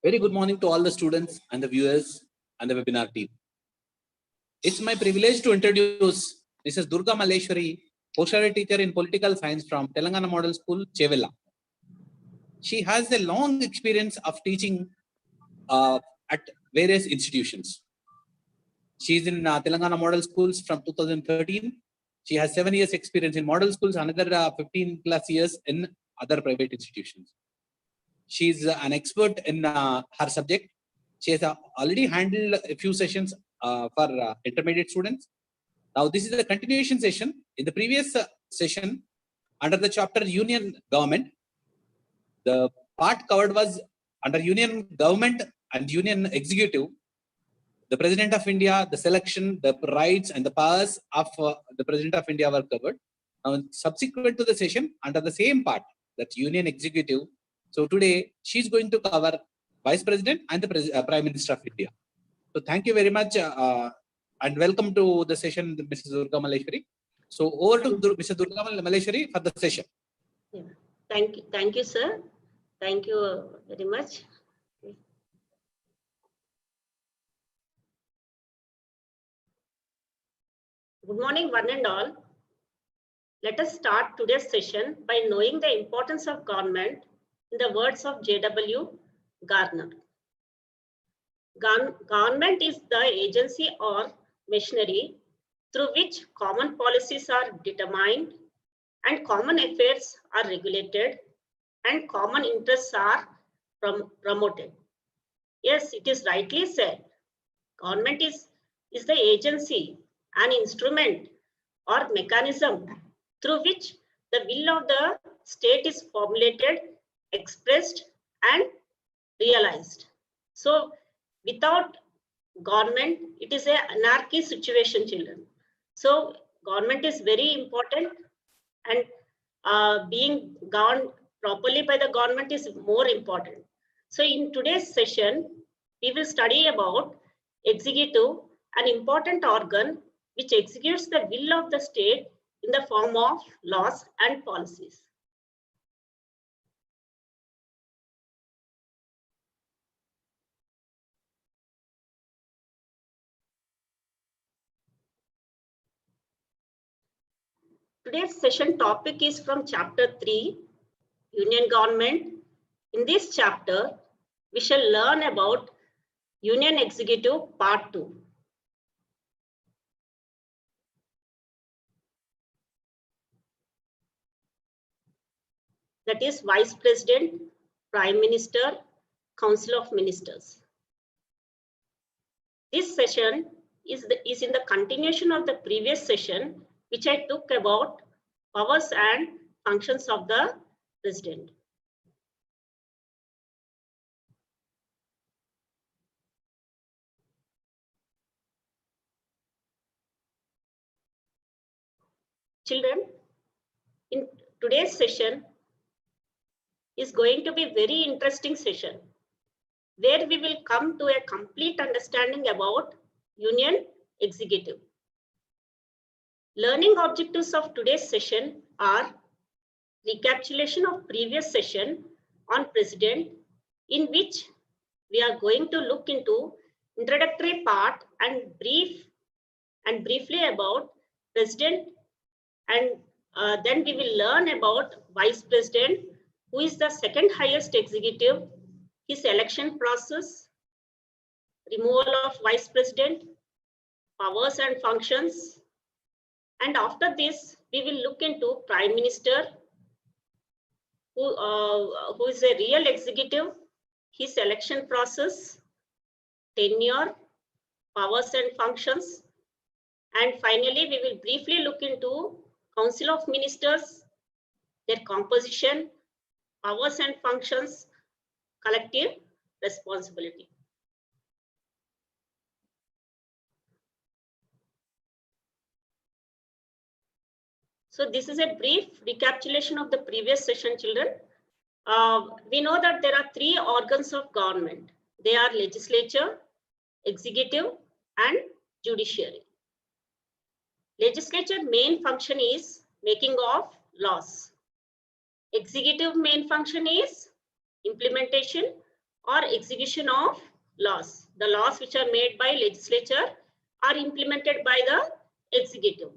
Very good morning to all the students and the viewers and the webinar team. It's my privilege to introduce Mrs. Durga Malleshwari, postgraduate teacher in political science from Telangana Model School, Chevilla. She has a long experience of teaching at various institutions. She is in Telangana Model Schools from 2013. She has 7 years experience in model schools, another 15 plus years in other private institutions. She is an expert in her subject. She has already handled a few sessions for intermediate students. Now, this is a continuation session. In the previous session, under the chapter Union Government, the part covered was under Union Government and Union Executive, the President of India, the selection, the rights and the powers of the President of India were covered. Now, subsequent to the session, under the same part, that Union Executive, so today she's going to cover Vice President and the Prime Minister of India. So thank you very much and welcome to the session, Mrs. Durga Malleshwari. So over to Mrs. Durga Malleshwari for the session. Yeah. Thank you, sir. Thank you very much. Good morning, one and all. Let us start today's session by knowing the importance of government in the words of J.W. Garner. Government is the agency or machinery through which common policies are determined and common affairs are regulated and common interests are promoted. Yes, it is rightly said. Government is the agency, an instrument or mechanism through which the will of the state is formulated, expressed and realized. So without government, it is an anarchy situation, children. So government is very important, and being governed properly by the government is more important. So in today's session, we will study about executive, an important organ which executes the will of the state in the form of laws and policies. Today's session topic is from chapter 3, Union Government. In this chapter, we shall learn about Union Executive Part 2. That is Vice President, Prime Minister, Council of Ministers. This session is in the continuation of the previous session, which I took about powers and functions of the President. Children, in today's session is going to be a very interesting session where we will come to a complete understanding about Union Executive. Learning objectives of today's session are recapitulation of previous session on President, in which we are going to look into introductory part and briefly about President, and then we will learn about Vice President, who is the second highest executive, his election process, removal of Vice President, powers and functions. And after this, we will look into Prime Minister, who is a real executive, his election process, tenure, powers and functions. And finally, we will briefly look into Council of Ministers, their composition, powers and functions, collective responsibility. So this is a brief recapitulation of the previous session, children. We know that there are three organs of government. They are legislature, executive, and judiciary. Legislature main function is making of laws. Executive main function is implementation or execution of laws. The laws which are made by legislature are implemented by the executive.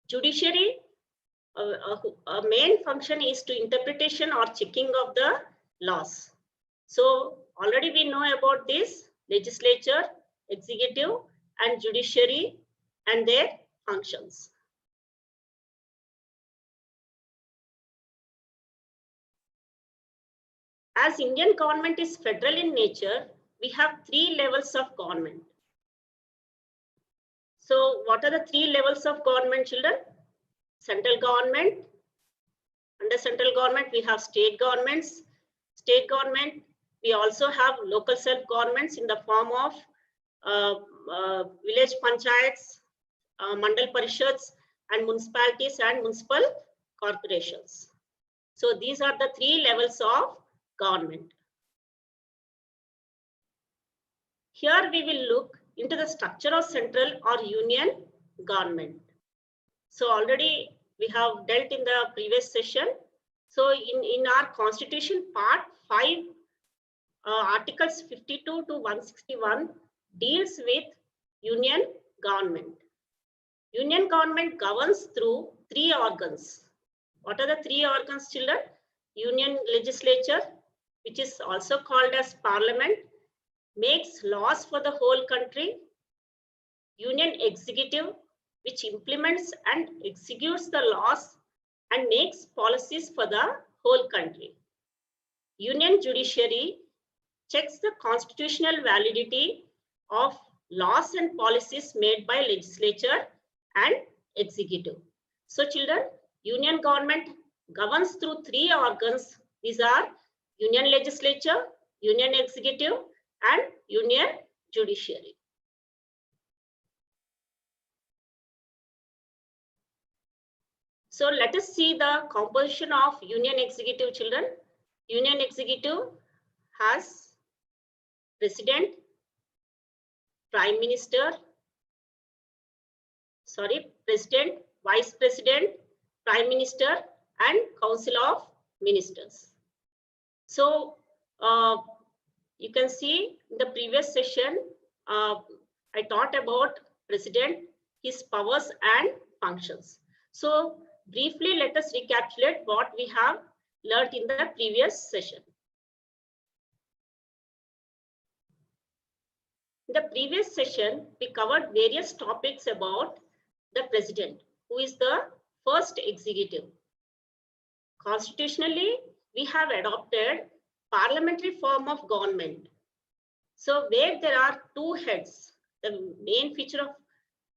Judiciary, main function is to interpretation or checking of the laws. So already we know about this legislature, executive and judiciary and their functions. As Indian government is federal in nature, we have 3 levels of government. So what are the 3 levels of government, children? Central government. Under central government, we have state governments. State government, we also have local self-governments in the form of village panchayats, mandal parishads, and municipalities and municipal corporations. So these are the 3 levels of government. Here we will look into the structure of central or union government. So already we have dealt in the previous session. So in our constitution part 5, articles 52 to 161 deals with union government. Union government governs through 3 organs. What are the 3 organs, children? Union legislature, which is also called as parliament, makes laws for the whole country. Union executive, which implements and executes the laws and makes policies for the whole country. Union judiciary checks the constitutional validity of laws and policies made by legislature and executive. So children, union government governs through 3 organs. These are union legislature, union executive, and union judiciary. So let us see the composition of union executive, children. Union executive has president, president, vice president, prime minister, and council of ministers. So you can see in the previous session, I taught about president, his powers and functions. So briefly, let us recapitulate what we have learned in the previous session. In the previous session, we covered various topics about the president, who is the first executive. Constitutionally, we have adopted parliamentary form of government. So where there are 2 heads, the main feature of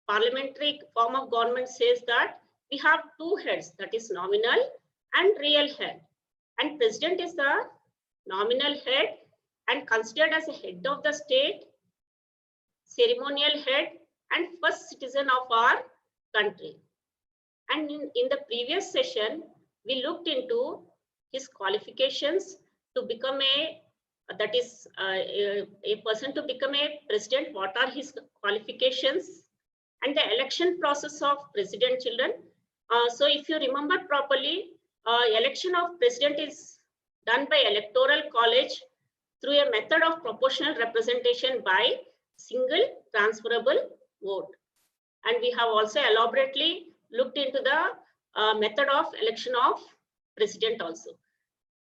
parliamentary form of government says that we have 2 heads, that is nominal and real head. And president is the nominal head and considered as a head of the state, ceremonial head, and first citizen of our country. And in the previous session, we looked into his qualifications to become a person to become a president. What are his qualifications? And the election process of president, children. So if you remember properly, election of president is done by electoral college through a method of proportional representation by single transferable vote. And we have also elaborately looked into the method of election of president also.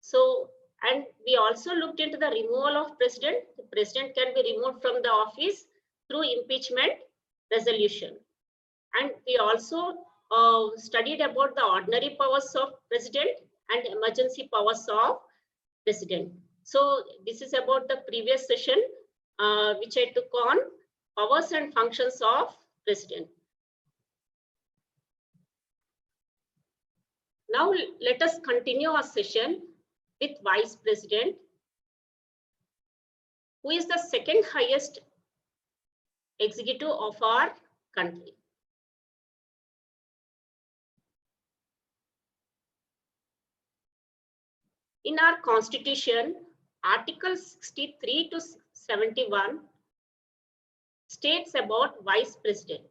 So, and we also looked into the removal of president. The president can be removed from the office through impeachment resolution. And we also studied about the ordinary powers of president and emergency powers of president. So this is about the previous session, which I took on powers and functions of president. Now let us continue our session with vice president, who is the second highest executive of our country. In our constitution, Article 63 to 71 states about vice president.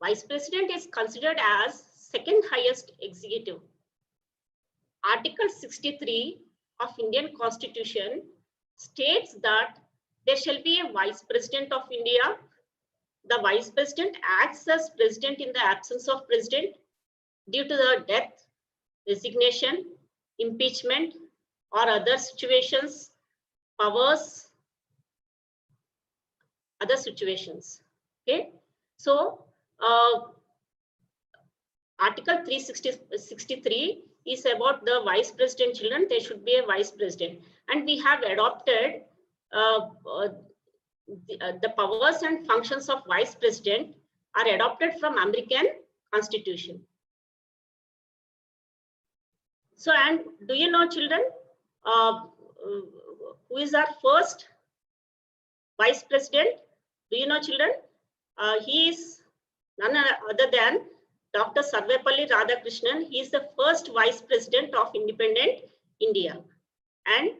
Vice president is considered as second highest executive. Article 63 of Indian Constitution states that there shall be a Vice President of India. The Vice President acts as President in the absence of President due to the death, resignation, impeachment, or other situations, powers, other situations. Okay, so Article 363 is about the Vice President children. There should be a Vice President, and we have adopted the powers and functions of Vice President are adopted from American Constitution. So, and do you know, children, who is our first Vice President? Do you know, children? He is none other than Dr. Sarvepalli Radhakrishnan. He is the first Vice President of independent India. And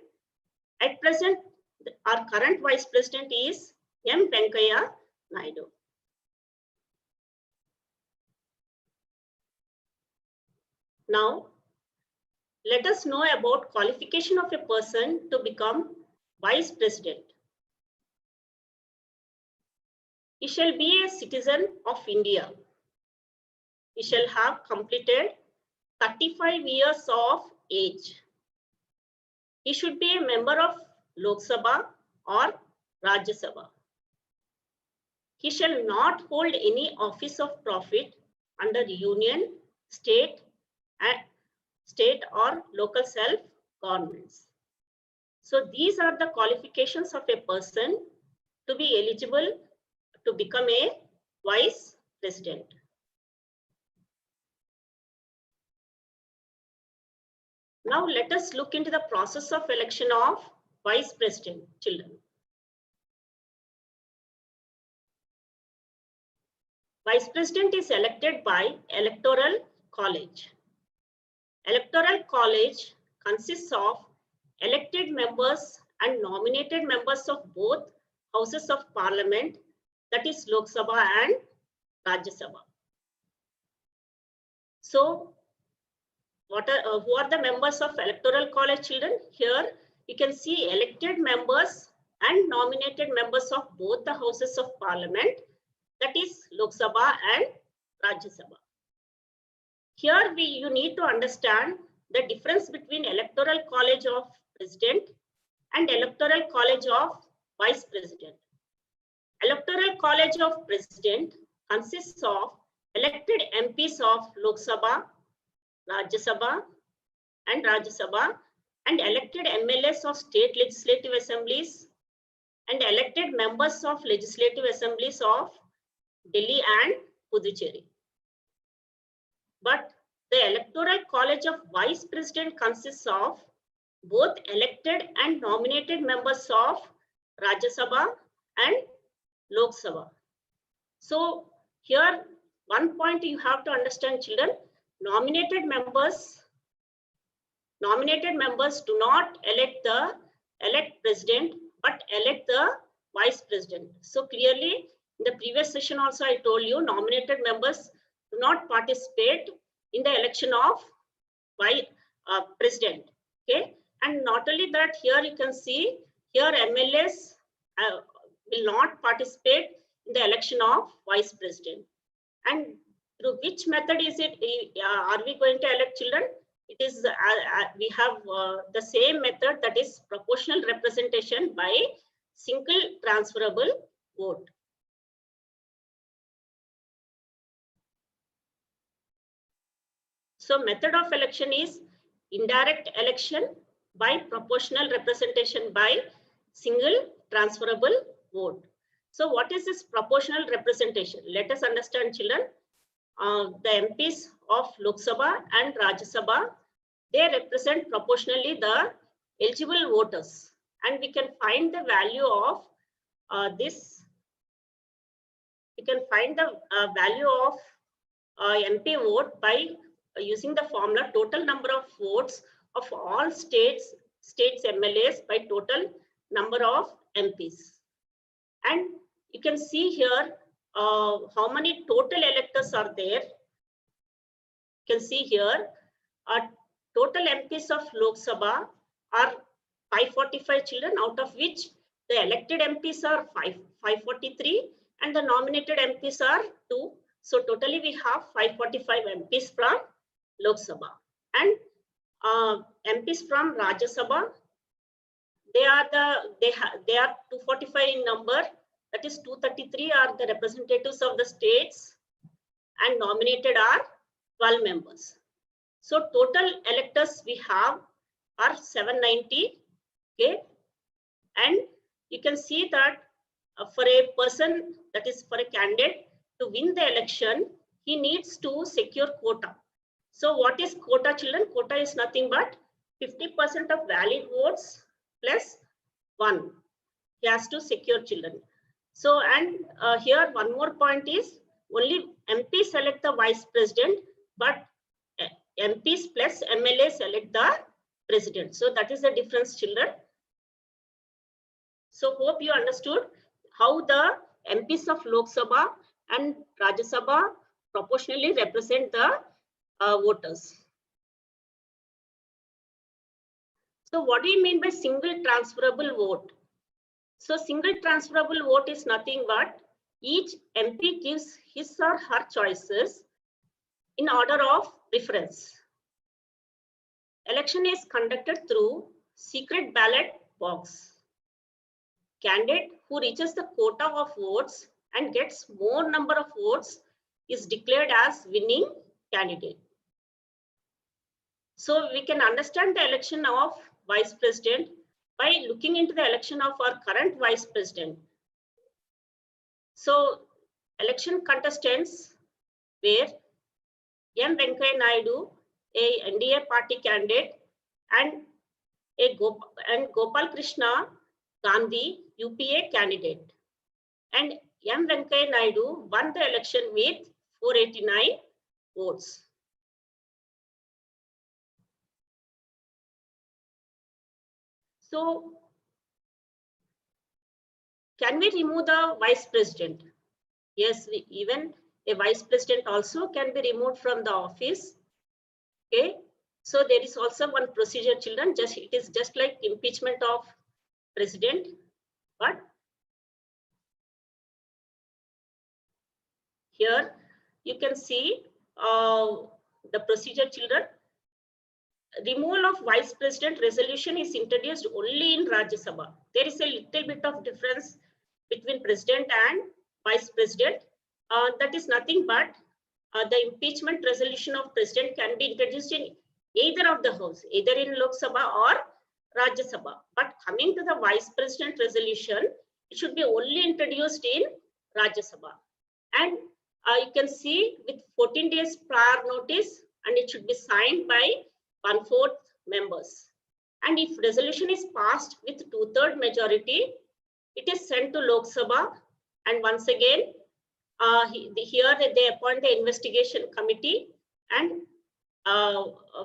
at present, our current Vice President is M. Venkaiah Naidu. Now, let us know about qualification of a person to become Vice President. He shall be a citizen of India. He shall have completed 35 years of age. He should be a member of Lok Sabha or Rajya Sabha. He shall not hold any office of profit under union, state or local self-governments. So these are the qualifications of a person to be eligible to become a Vice President. Now let us look into the process of election of Vice President, children. Vice President is elected by Electoral College. Electoral College consists of elected members and nominated members of both houses of Parliament, that is Lok Sabha and Rajya Sabha. So, who are the members of Electoral College, children? Here you can see elected members and nominated members of both the houses of Parliament, that is Lok Sabha and Rajya Sabha. Here you need to understand the difference between Electoral College of President and Electoral College of Vice President. Electoral College of President consists of elected MPs of Lok Sabha, Rajya Sabha and Rajya Sabha, and elected MLAs of state legislative assemblies and elected members of legislative assemblies of Delhi and Puducherry. But the Electoral College of Vice President consists of both elected and nominated members of Rajya Sabha and Lok Sabha. So here one point you have to understand, children, nominated members do not elect president, but elect the vice president. So clearly in the previous session also I told you nominated members do not participate in the election of president. Okay, and not only that, here you can see here MLAs will not participate in the election of vice president. And through which method is it? Are we going to elect, children? It is we have the same method, that is proportional representation by single transferable vote. So method of election is indirect election by proportional representation by single transferable vote. So what is this proportional representation? Let us understand, children. The MPs of Lok Sabha and Rajya Sabha, they represent proportionally the eligible voters, and we can find the value of this. We can find the value of MP vote by using the formula total number of votes of all states MLAs by total number of MPs. And you can see here how many total electors are there. You can see here total MPs of Lok Sabha are 545 children, out of which the elected MPs are 543 and the nominated MPs are 2. So totally we have 545 MPs from Lok Sabha, and MPs from Rajya Sabha, they are 245 in number. That is 233 are the representatives of the states, and nominated are 12 members. So total electors we have are 790. Okay, and you can see that for a person, that is for a candidate to win the election, he needs to secure quota. So what is quota, children? Quota is nothing but 50% of valid votes plus 1. He has to secure, children. So, and here one more point is, only MP select the vice president, but MPs plus MLA select the president. So that is the difference, children. So hope you understood how the MPs of Lok Sabha and Rajya Sabha proportionally represent the voters. So what do you mean by single transferable vote? So single transferable vote is nothing but each MP gives his or her choices in order of preference. Election is conducted through secret ballot box. Candidate who reaches the quota of votes and gets more number of votes is declared as winning candidate. So we can understand the election of vice president by looking into the election of our current vice president. So election contestants were M. Venkaiah Naidu, a NDA party candidate, and Gopal Krishna Gandhi, UPA candidate. And M. Venkaiah Naidu won the election with 489 votes. So, can we remove the vice president? Yes, even a vice president also can be removed from the office. Okay, so there is also one procedure, children. It is just like impeachment of president, but here you can see the procedure, children. Removal of vice president resolution is introduced only in Rajya Sabha. There is a little bit of difference between president and vice president. That is nothing but the impeachment resolution of president can be introduced in either of the house, either in Lok Sabha or Rajya Sabha. But coming to the vice president resolution, it should be only introduced in Rajya Sabha. And you can see with 14 days prior notice, and it should be signed by 1/4 members. And if resolution is passed with 2/3 majority, it is sent to Lok Sabha. And once again, here they appoint the investigation committee, and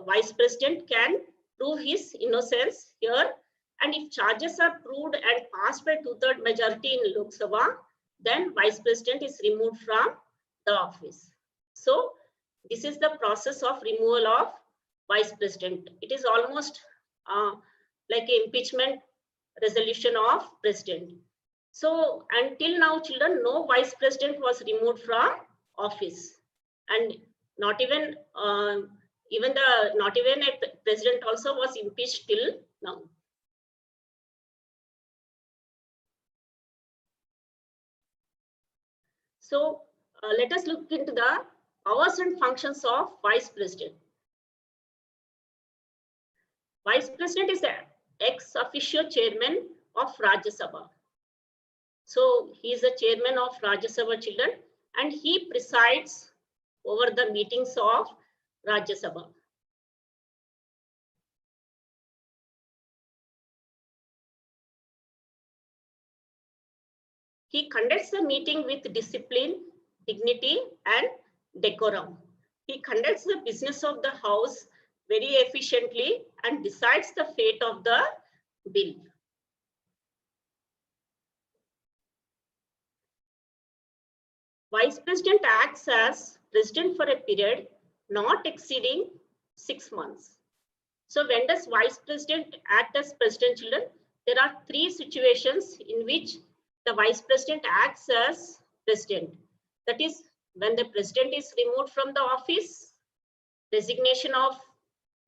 vice president can prove his innocence here. And if charges are proved and passed by 2/3 majority in Lok Sabha, then vice president is removed from the office. So this is the process of removal of vice president. It is almost like an impeachment resolution of president. So until now, children, no vice president was removed from office, and not even a president also was impeached till now. So let us look into the powers and functions of vice president. Vice president is the ex officio chairman of Rajya Sabha. So he is the chairman of Rajya Sabha, children, and he presides over the meetings of Rajya Sabha. He conducts the meeting with discipline, dignity, and decorum. He conducts the business of the house very efficiently and decides the fate of the bill. Vice President acts as president for a period not exceeding 6 months. So when does vice president act as president, children? There are three situations in which the vice president acts as president. That is when the president is removed from the office, resignation of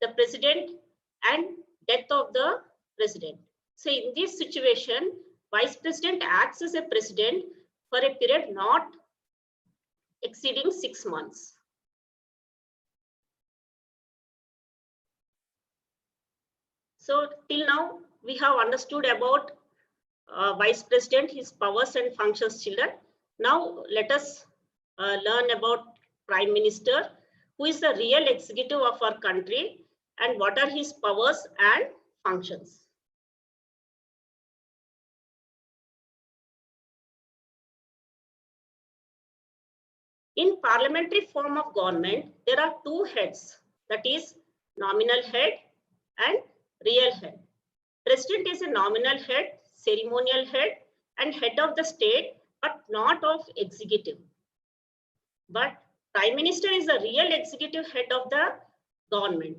the president, and death of the president. So in this situation, vice president acts as a president for a period not exceeding 6 months. So till now, we have understood about vice president, his powers and functions, children. Now let us learn about prime minister, who is the real executive of our country, and what are his powers and functions. In parliamentary form of government, there are two heads, that is nominal head and real head. President is a nominal head, ceremonial head, and head of the state, but not of executive. But prime minister is the real executive head of the government.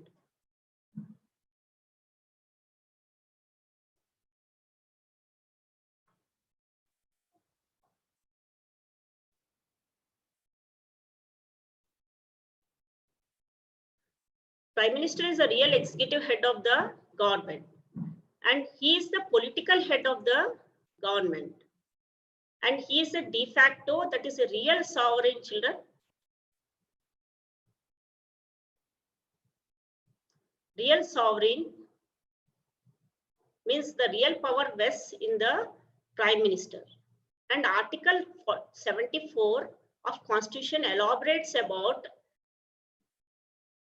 Prime Minister is the real executive head of the government, and he is the political head of the government. And he is a de facto, that is a real sovereign, children. Real sovereign means the real power vests in the Prime Minister. And Article 74 of Constitution elaborates about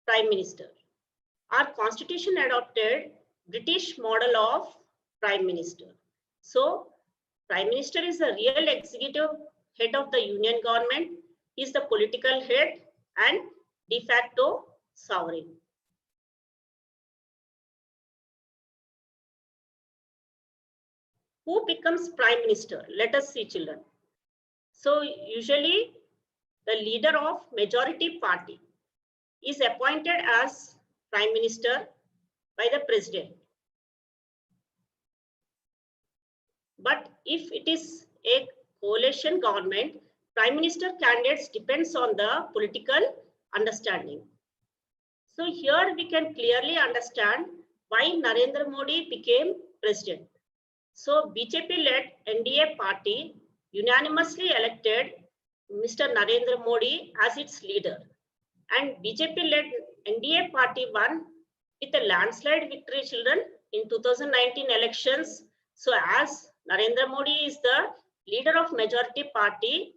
Prime Minister. Our Constitution adopted British model of Prime Minister. So Prime Minister is the real executive head of the Union government, he is the political head and de facto sovereign. Who becomes Prime Minister? Let us see, children. So usually the leader of majority party is appointed as Prime Minister by the President. But if it is a coalition government, Prime Minister candidates depends on the political understanding. So here we can clearly understand why Narendra Modi became President. So BJP-led NDA party unanimously elected Mr. Narendra Modi as its leader. And BJP-led NDA party won with a landslide victory, children, in 2019 elections. So as Narendra Modi is the leader of majority party,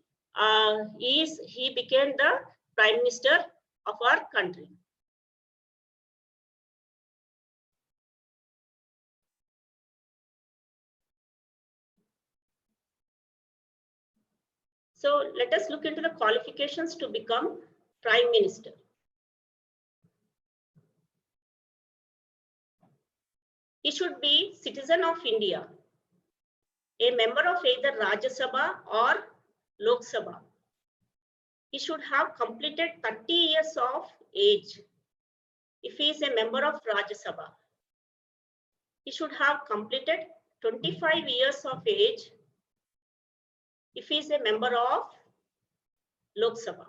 he became the Prime Minister of our country. So let us look into the qualifications to become Prime Minister. He should be citizen of India, a member of either Rajya Sabha or Lok Sabha. He should have completed 30 years of age if he is a member of Rajya Sabha. He should have completed 25 years of age if he is a member of Lok Sabha.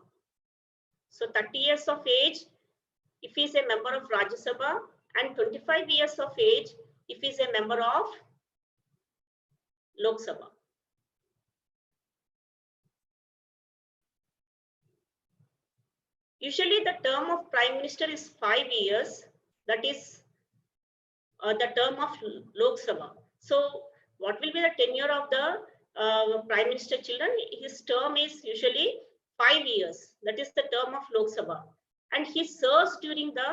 So 30 years of age if he is a member of Rajya Sabha, and 25 years of age if he is a member of Lok Sabha. Usually the term of Prime Minister is 5 years, that is the term of Lok Sabha. So what will be the tenure of the Prime Minister, children? His term is usually 5 years, that is the term of Lok Sabha. And he serves during the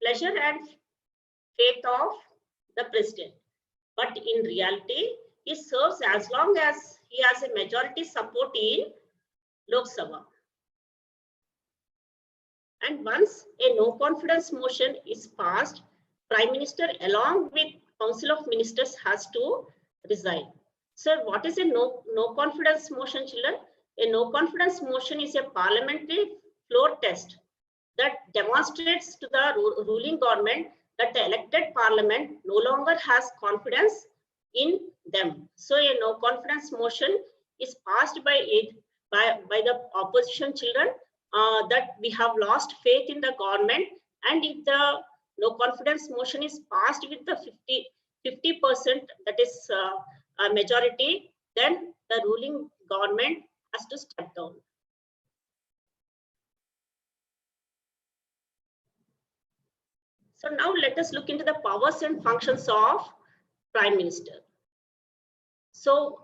pleasure and faith of the President. But in reality, he serves as long as he has a majority support in Lok Sabha. And once a no confidence motion is passed, Prime Minister along with Council of Ministers has to resign. So what is a no confidence motion, children? A no confidence motion is a parliamentary floor test that demonstrates to the ruling government that that the elected parliament no longer has confidence in them. So a no confidence motion is passed by the opposition children, that we have lost faith in the government, and if the no confidence motion is passed with the 50%, that is a majority, then the ruling government has to step down. So now let us look into the powers and functions of Prime Minister. So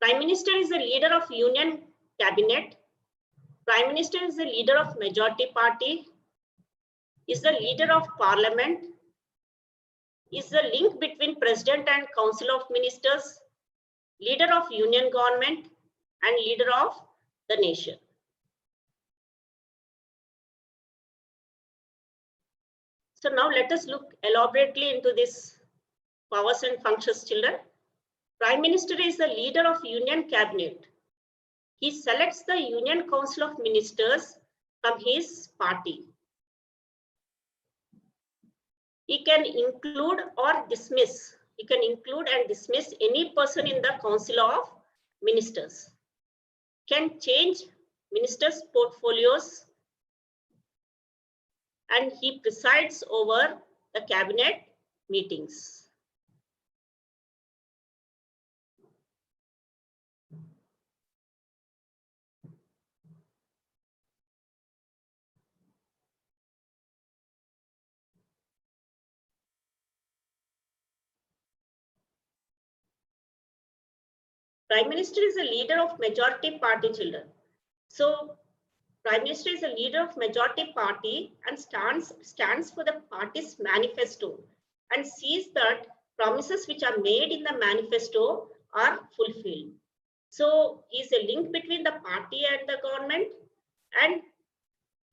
Prime Minister is the leader of Union Cabinet. Prime Minister is the leader of majority party, is the leader of Parliament, is the link between President and Council of Ministers, leader of Union Government, and leader of the nation. So now let us look elaborately into this powers and functions, children. Prime Minister is the leader of Union Cabinet. He selects the Union Council of Ministers from his party. He can include or dismiss. He can include and dismiss any person in the Council of Ministers. Can change ministers' portfolios, and he presides over the cabinet meetings. Prime Minister is a leader of majority party, children. So Prime Minister is a leader of majority party and stands for the party's manifesto and sees that promises which are made in the manifesto are fulfilled. So he is a link between the party and the government and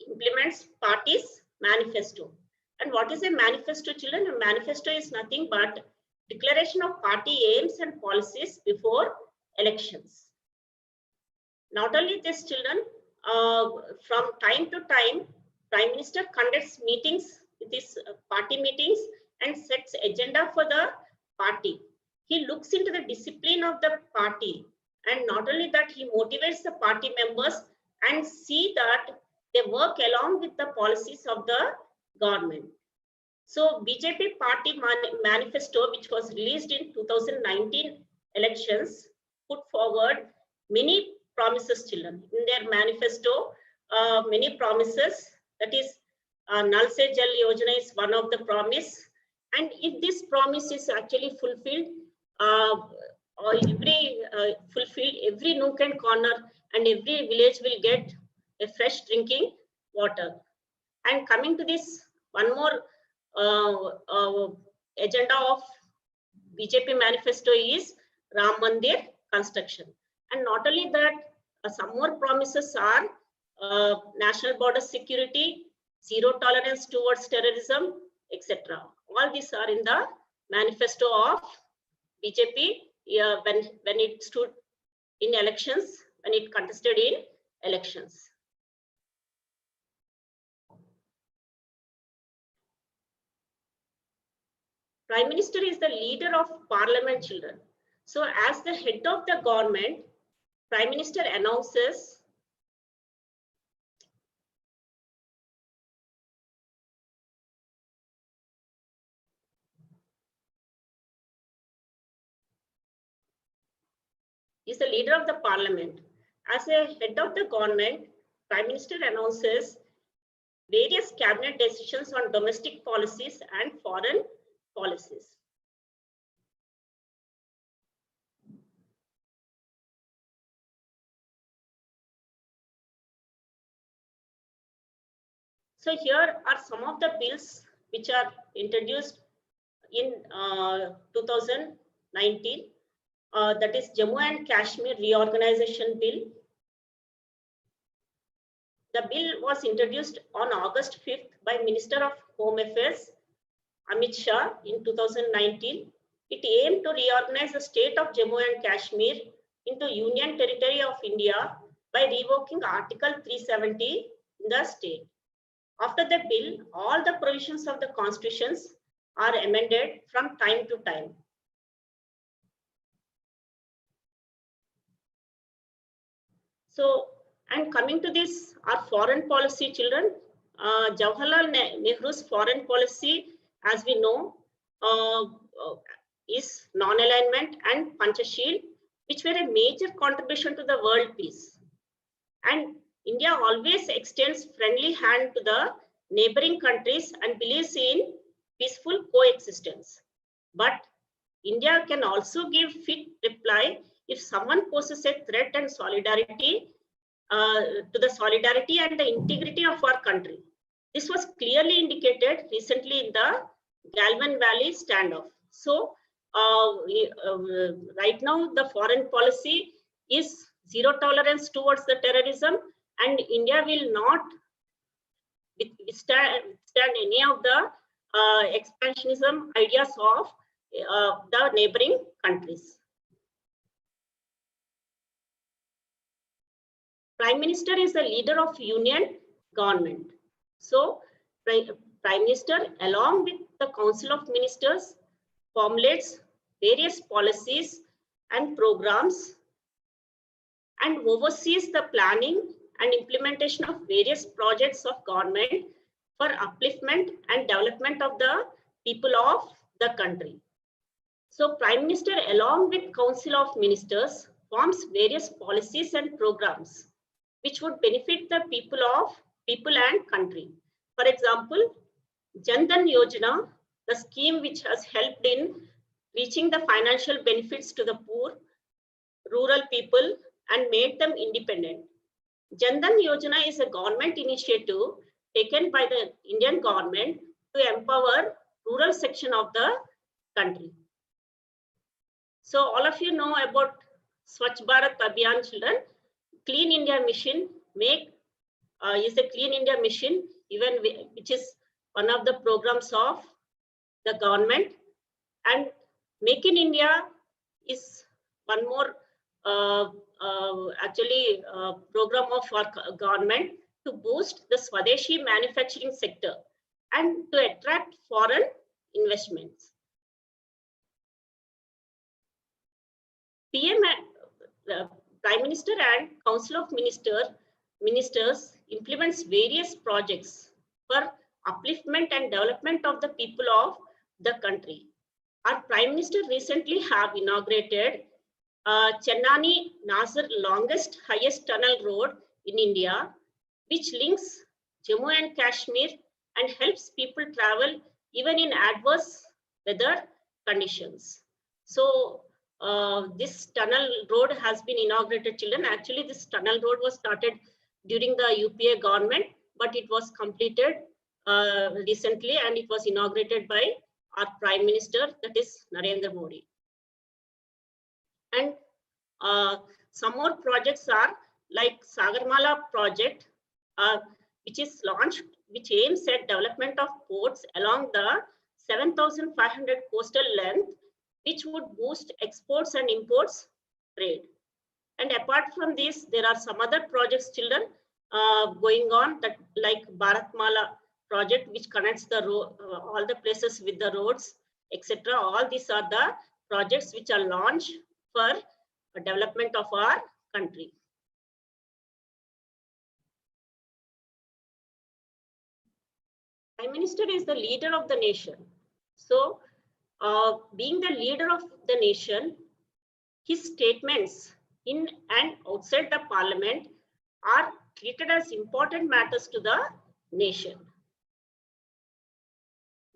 implements party's manifesto. And what is a manifesto, children? A manifesto is nothing but declaration of party aims and policies before elections. Not only this, children, from time to time, Prime Minister conducts meetings, these party meetings, and sets agenda for the party. He looks into the discipline of the party, and not only that, he motivates the party members and see that they work along with the policies of the government. So BJP party manifesto, which was released in 2019 elections, put forward many promises, children. In their manifesto, many promises, that is Nal Se Jal Yojana is one of the promise. And if this promise is actually fulfilled, every nook and corner and every village will get a fresh drinking water. And coming to this, one more agenda of BJP manifesto is Ram Mandir construction. And not only that, some more promises are national border security, zero tolerance towards terrorism, etc. All these are in the manifesto of BJP when it stood in elections, when it contested in elections. Prime Minister is the leader of Parliament, children. So as the head of the government, Prime Minister announces is the leader of the Parliament. As a head of the government, Prime Minister announces various cabinet decisions on domestic policies and foreign policies. So here are some of the bills which are introduced in 2019. That is Jammu and Kashmir Reorganization Bill. The bill was introduced on August 5th by Minister of Home Affairs, Amit Shah, in 2019. It aimed to reorganize the state of Jammu and Kashmir into Union Territory of India by revoking Article 370 in the state. After the bill, all the provisions of the constitutions are amended from time to time. So, and coming to this, our foreign policy, children, Jawaharlal Nehru's foreign policy, as we know, is non-alignment and Panchashil, which were a major contribution to the world peace. And India always extends friendly hand to the neighboring countries and believes in peaceful coexistence. But India can also give fit reply if someone poses a threat and solidarity to the solidarity and the integrity of our country. This was clearly indicated recently in the Galvan Valley standoff. So right now the foreign policy is zero tolerance towards the terrorism, and India will not withstand any of the expansionism ideas of the neighboring countries. Prime Minister is the leader of union government. So Prime Minister, along with the Council of Ministers, formulates various policies and programs and oversees the planning and implementation of various projects of government for upliftment and development of the people of the country. So Prime Minister, along with Council of Ministers, forms various policies and programs which would benefit the people and country. For example, Jan Dhan Yojana, the scheme which has helped in reaching the financial benefits to the poor, rural people, and made them independent. Jan Dhan Yojana is a government initiative taken by the Indian government to empower rural section of the country. So all of you know about Swachh Bharat Abhiyan, children. Clean India Mission is a Clean India Mission, even which is one of the programs of the government, and Make in India is one more program of our government to boost the Swadeshi manufacturing sector and to attract foreign investments. PM, Prime Minister and Council of Ministers implements various projects for upliftment and development of the people of the country. Our Prime Minister recently have inaugurated Chennai Nasir longest, highest tunnel road in India, which links Jammu and Kashmir and helps people travel even in adverse weather conditions. So this tunnel road has been inaugurated, children. Actually, this tunnel road was started during the UPA government, but it was completed recently, and it was inaugurated by our Prime Minister, that is Narendra Modi. And some more projects are like Sagarmala project, which is launched, which aims at development of ports along the 7,500 coastal length, which would boost exports and imports trade. And apart from this, there are some other projects, children, going on, that like Bharatmala project, which connects the all the places with the roads, etc. All these are the projects which are launched for development of our country. Prime Minister is the leader of the nation. So, being the leader of the nation, his statements in and outside the parliament are treated as important matters to the nation.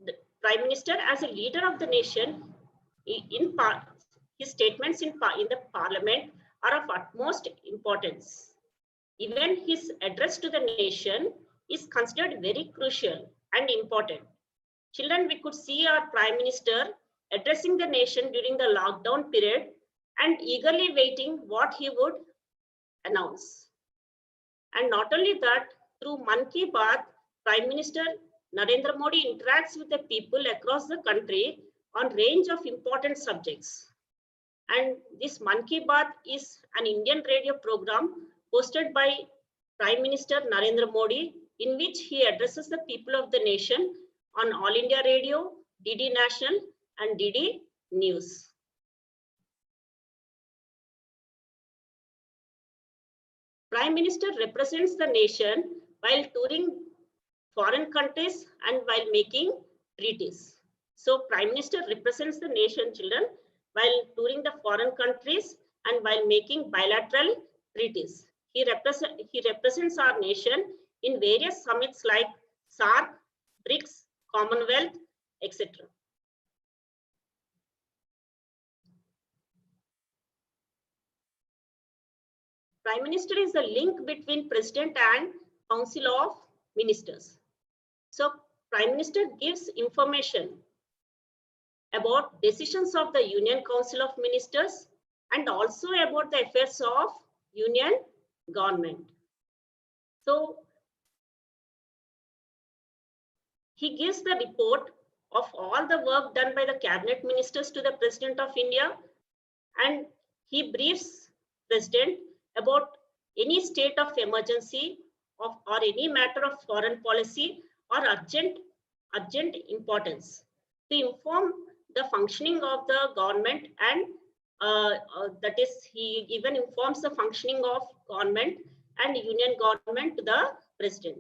The Prime Minister, as a leader of the nation, his statements in the parliament are of utmost importance. Even his address to the nation is considered very crucial and important. Children, we could see our Prime Minister addressing the nation during the lockdown period and eagerly waiting what he would announce. And not only that, through Mann Ki Baat, Prime Minister Narendra Modi interacts with the people across the country on range of important subjects. And this Mann Ki Baat is an Indian radio program hosted by Prime Minister Narendra Modi in which he addresses the people of the nation on All India Radio, DD National, and DD News. Prime Minister represents the nation while touring foreign countries and while making treaties. So Prime Minister represents the nation, children, while touring the foreign countries and while making bilateral treaties. He represents our nation in various summits like SAARC, BRICS, Commonwealth, etc. Prime Minister is the link between President and Council of Ministers. So Prime Minister gives information about decisions of the Union Council of Ministers and also about the affairs of Union government. So he gives the report of all the work done by the cabinet ministers to the President of India, and he briefs President about any state of emergency or any matter of foreign policy or urgent importance to inform the functioning of the government, and that is, he even informs the functioning of government and union government to the President.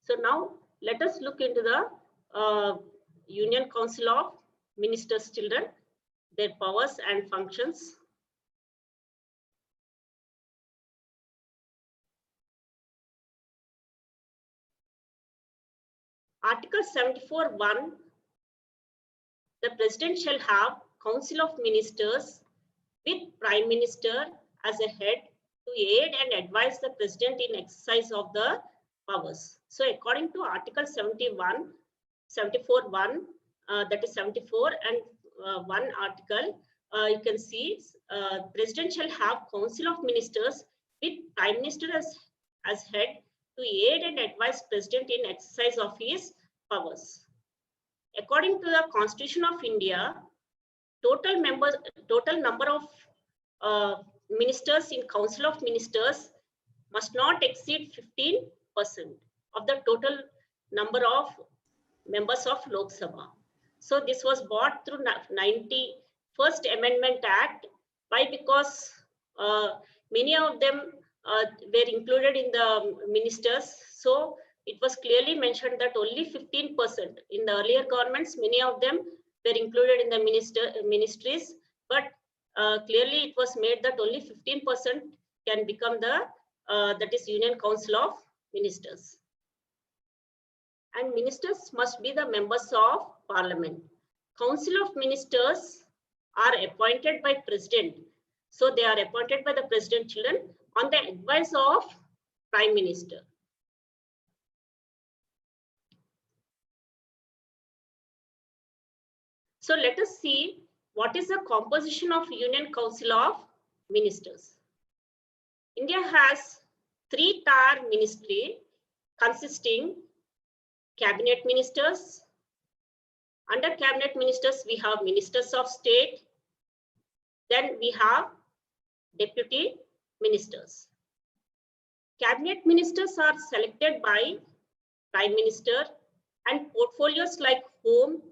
So now let us look into the Union Council of Ministers, children, their powers and functions. Article 74(1), the President shall have Council of Ministers with Prime Minister as a head to aid and advise the President in exercise of the powers. So according to Article 74(1), that is 74 and 1 article, you can see President shall have Council of Ministers with Prime Minister as head to aid and advise President in exercise of his powers. According to the Constitution of India, total number of ministers in Council of Ministers must not exceed 15% of the total number of members of Lok Sabha. So this was brought through 91st Amendment Act. Why? Because many of them were included in the ministers. So it was clearly mentioned that only 15%. In the earlier governments, many of them were included in the ministries, but clearly it was made that only 15% can become the that is Union Council of Ministers. And ministers must be the members of Parliament. Council of Ministers are appointed by President. So they are appointed by the President, children, on the advice of Prime Minister. So let us see what is the composition of Union Council of Ministers. India has 3-tier ministry consisting cabinet ministers. Under cabinet ministers, we have ministers of state. Then we have deputy ministers. Cabinet ministers are selected by Prime Minister, and portfolios like home,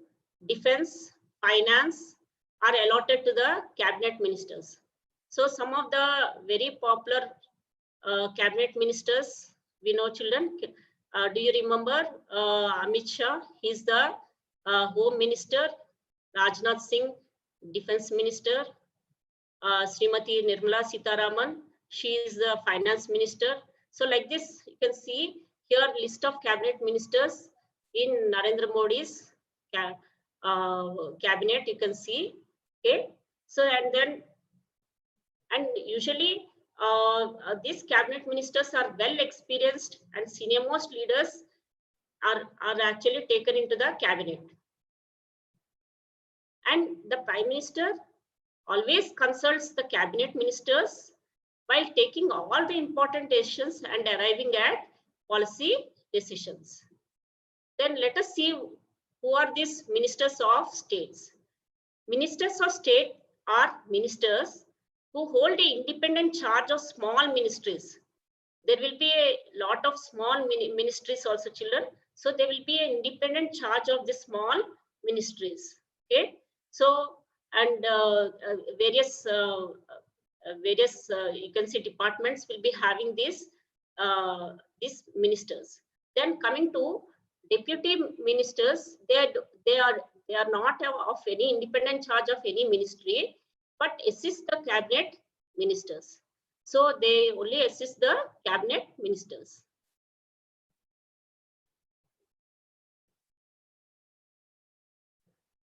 defense, finance are allotted to the cabinet ministers. So some of the very popular cabinet ministers, we know, children. Do you remember Amit Shah? He's the Home Minister. Rajnath Singh, Defense Minister. Srimati Nirmala Sitharaman, she is the Finance Minister. So like this, you can see here list of cabinet ministers in Narendra Modi's cabinet. You can see. Okay. So and usually these cabinet ministers are well experienced, and senior most leaders are actually taken into the cabinet. And the Prime Minister always consults the cabinet ministers while taking all the important decisions and arriving at policy decisions. Then let us see who are these ministers of states. Ministers of state are ministers who hold an independent charge of small ministries. There will be a lot of small ministries also, children. So there will be an independent charge of the small ministries. Okay. So, and various you can see departments will be having these ministers. Then coming to deputy ministers, they are not of any independent charge of any ministry, but assist the cabinet ministers. So they only assist the cabinet ministers.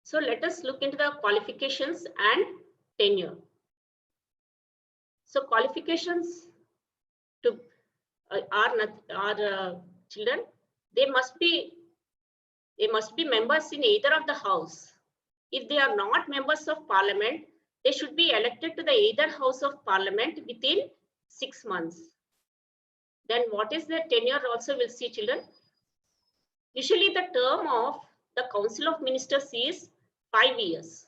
So let us look into the qualifications and tenure. So qualifications to our children, they must be members in either of the house. If they are not members of parliament, they should be elected to the either house of parliament within 6 months. Then what is the tenure also we'll see, children. Usually the term of the Council of Ministers is 5 years,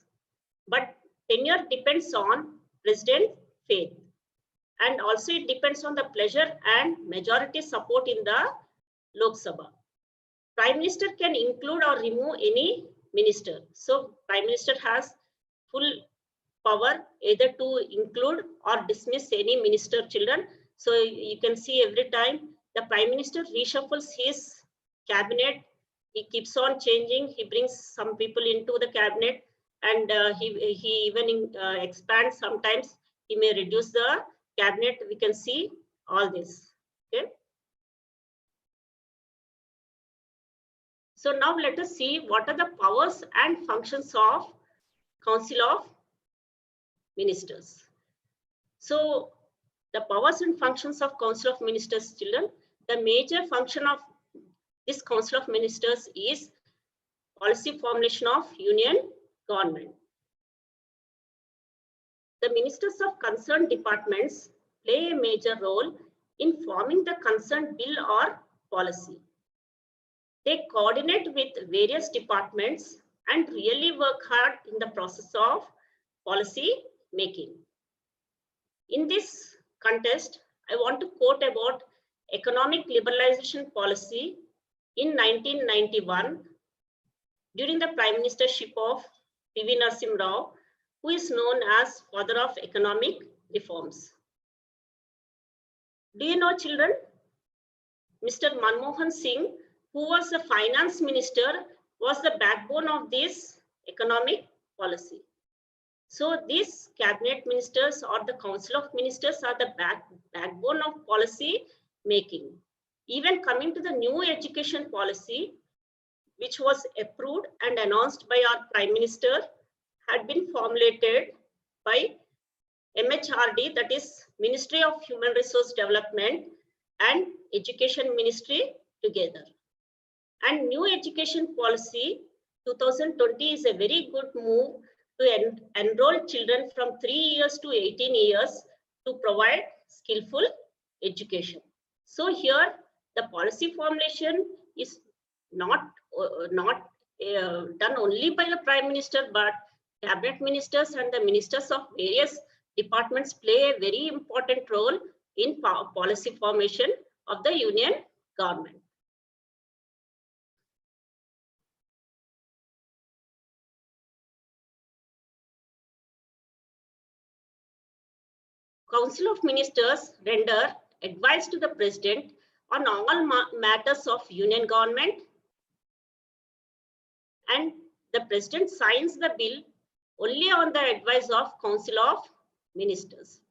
but tenure depends on president faith, and also it depends on the pleasure and majority support in the Lok Sabha. Prime Minister can include or remove any minister. So Prime Minister has full power either to include or dismiss any minister, children. So you can see every time the Prime Minister reshuffles his cabinet, he keeps on changing, he brings some people into the cabinet, and he even expands. Sometimes he may reduce the cabinet. We can see all this. Okay. So now let us see what are the powers and functions of Council of Ministers. So the powers and functions of Council of Ministers, children, the major function of this Council of Ministers is policy formulation of union government. The ministers of concerned departments play a major role in forming the concerned bill or policy. They coordinate with various departments and really work hard in the process of policy making. In this context, I want to quote about economic liberalization policy in 1991 during the prime ministership of P.V. Narasimha Rao, who is known as father of economic reforms. Do you know, children, Mr. Manmohan Singh, who was the finance minister, was the backbone of this economic policy. So these cabinet ministers or the council of ministers are the backbone of policy making. Even coming to the new education policy, which was approved and announced by our prime minister, had been formulated by MHRD, that is Ministry of Human Resource Development and Education Ministry together. And new education policy 2020 is a very good move to enroll children from 3 years to 18 years to provide skillful education. So here the policy formulation is not done only by the prime minister, but cabinet ministers and the ministers of various departments play a very important role in policy formation of the union government. Council of Ministers render advice to the President on all matters of union government, and the President signs the bill only on the advice of Council of Ministers.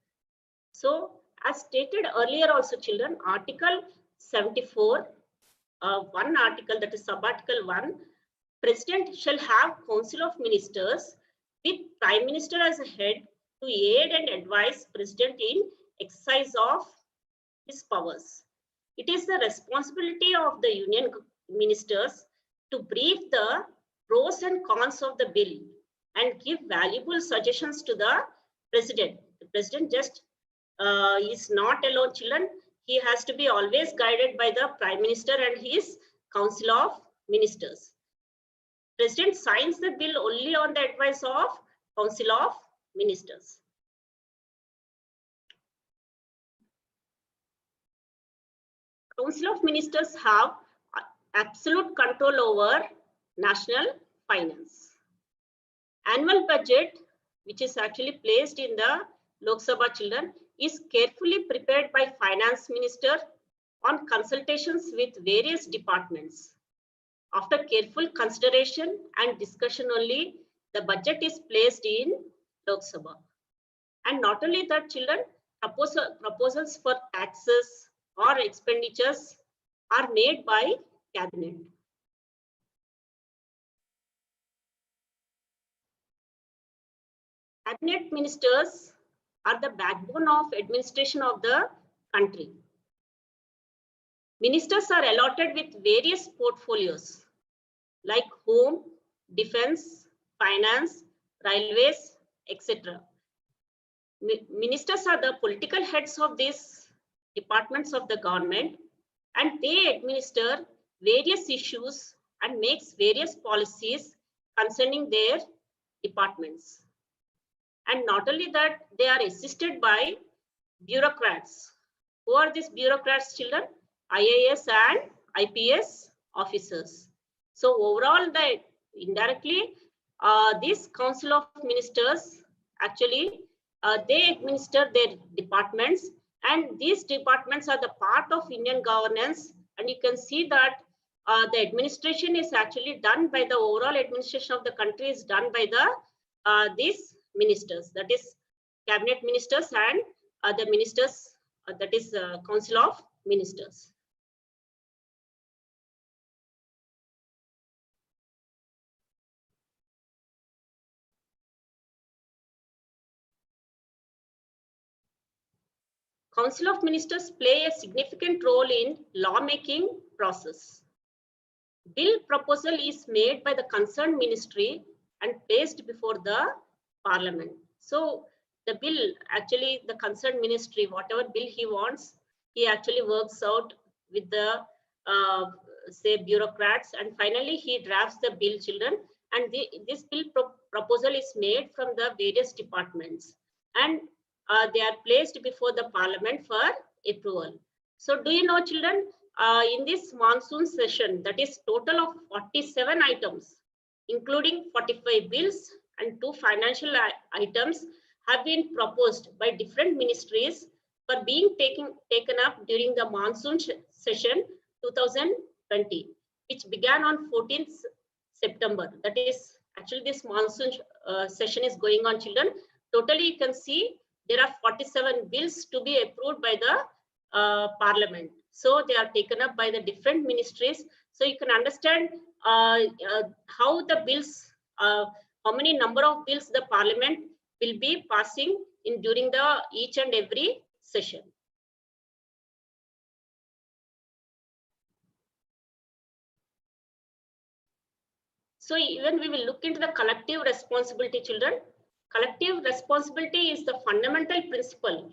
So, as stated earlier also, children, Article 74, one article, that is sub-article 1, President shall have Council of Ministers with Prime Minister as a head to aid and advise President in exercise of his powers. It is the responsibility of the union ministers to brief the pros and cons of the bill and give valuable suggestions to the President. The President just is not alone, children. He has to be always guided by the Prime Minister and his Council of Ministers. President signs the bill only on the advice of Council of Ministers. Council of Ministers have absolute control over national finance. Annual budget, which is actually placed in the Lok Sabha children, is carefully prepared by Finance Minister on consultations with various departments. After careful consideration and discussion only, the budget is placed in Lok Sabha. And not only that, children, proposals for taxes or expenditures are made by cabinet. Cabinet ministers are the backbone of administration of the country. Ministers are allotted with various portfolios like home, defense, finance, railways, etc. Ministers are the political heads of these departments of the government, and they administer various issues and makes various policies concerning their departments. And not only that, they are assisted by bureaucrats. Who are these bureaucrats, children? IAS and IPS officers. So overall, indirectly, this Council of Ministers actually they administer their departments, and these departments are the part of Indian governance. And you can see that the administration is actually done by the overall administration of the country is done by the these ministers, that is cabinet ministers and the ministers, that is Council of Ministers. Council of Ministers play a significant role in lawmaking process. Bill proposal is made by the concerned ministry and placed before the Parliament. So the bill, actually the concerned ministry, whatever bill he wants, he actually works out with the say bureaucrats, and finally he drafts the bill, children, and this bill proposal is made from the various departments, and they are placed before the Parliament for approval. So do you know, children, in this monsoon session, that is total of 47 items, including 45 bills and 2 financial items have been proposed by different ministries for being taken up during the monsoon session 2020, which began on 14th September. That is actually this monsoon session is going on, children. Totally, you can see there are 47 bills to be approved by the Parliament. So they are taken up by the different ministries. So you can understand how the bills, how many number of bills the Parliament will be passing in during the each and every session. So even we will look into the collective responsibility, children. Collective responsibility is the fundamental principle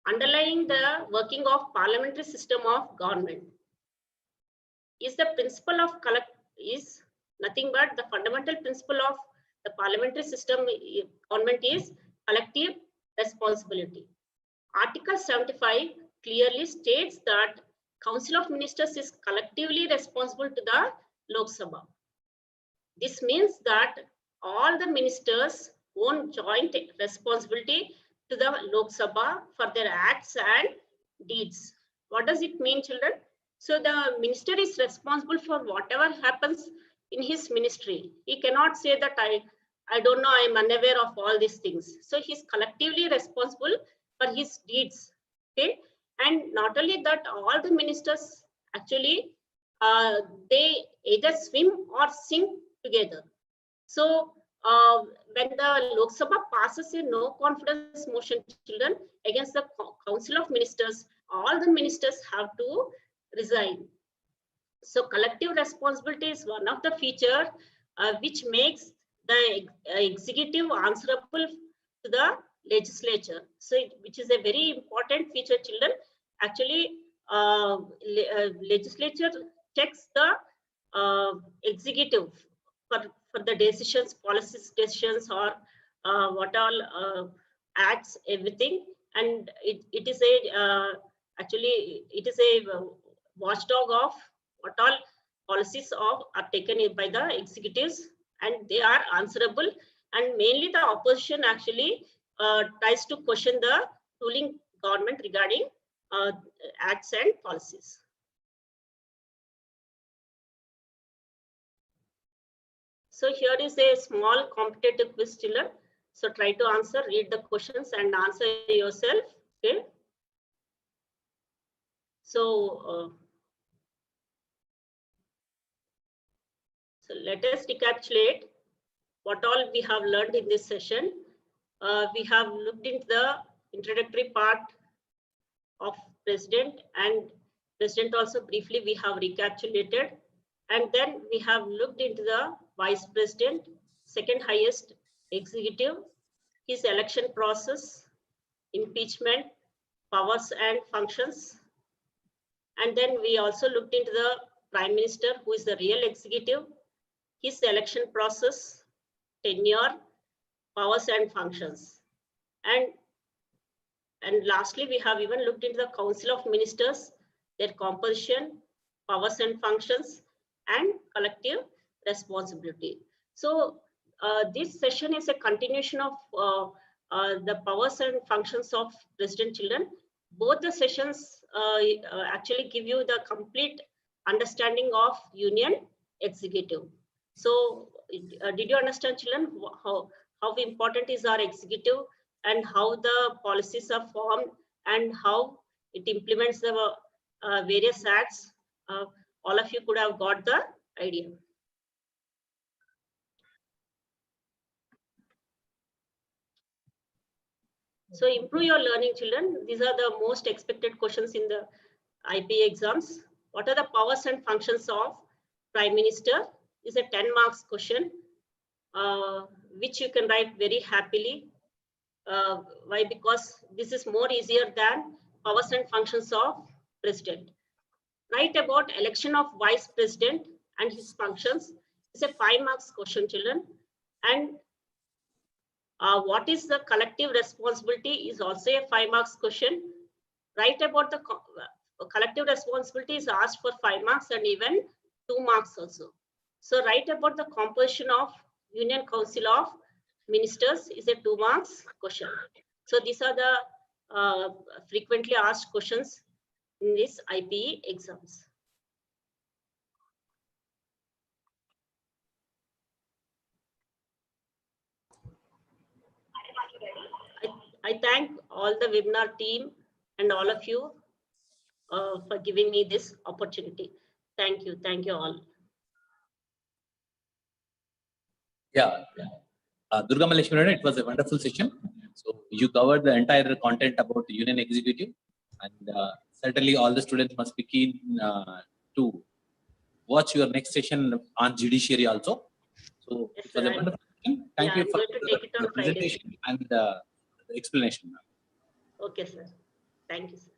underlying the working of parliamentary system of government. Is the principle of is nothing but the fundamental principle of the parliamentary system government is collective responsibility. Article 75 clearly states that Council of Ministers is collectively responsible to the Lok Sabha. This means that all the ministers own joint responsibility to the Lok Sabha for their acts and deeds. What does it mean, children? So the minister is responsible for whatever happens in his ministry. He cannot say that I don't know, I am unaware of all these things. So he's collectively responsible for his deeds. Okay, and not only that, all the ministers actually they either swim or sink together. So when the Lok Sabha passes a no confidence motion, children, against the Council of Ministers, all the ministers have to resign. So collective responsibility is one of the features which makes the executive answerable to the legislature. So which is a very important feature, children. Actually, legislature checks the executive for the decisions, policies decisions, or what all acts, everything, and it is a actually it is a watchdog of what all policies are taken by the executives, and they are answerable. And mainly the opposition actually tries to question the ruling government regarding acts and policies. So here is a small competitive quiz, children. So try to answer, read the questions and answer yourself. Okay. So, so let us recapitulate what all we have learned in this session. We have looked into the introductory part of president, and president also briefly we have recapitulated, and then we have looked into the vice president, second highest executive, his election process, impeachment, powers and functions. And then we also looked into the prime minister, who is the real executive, his election process, tenure, powers and functions. And lastly, we have even looked into the Council of Ministers, their composition, powers and functions, and collective responsibility. So this session is a continuation of the powers and functions of President Children. Both the sessions actually give you the complete understanding of Union Executive. So did you understand, children, how important is our executive, and how the policies are formed, and how it implements the various acts? All of you could have got the idea. So improve your learning, children. These are the most expected questions in the IP exams. What are the powers and functions of Prime Minister? Is a 10 marks question, which you can write very happily. Why? Because this is more easier than powers and functions of president. Write about election of vice president and his functions. It's a 5 marks question, children. And what is the collective responsibility is also a 5 marks question. Write about the collective responsibility is asked for 5 marks and even 2 marks also. So write about the composition of Union Council of Ministers is a 2 marks question. So these are the frequently asked questions in this IPE exams. I thank all the webinar team and all of you for giving me this opportunity. Thank you all. Yeah. Durga Malleshwari, it was a wonderful session. So you covered the entire content about the Union Executive, and certainly all the students must be keen to watch your next session on judiciary also. So Yes, it was a wonderful session. Thank you for the presentation and the explanation. Okay, sir. Thank you, sir.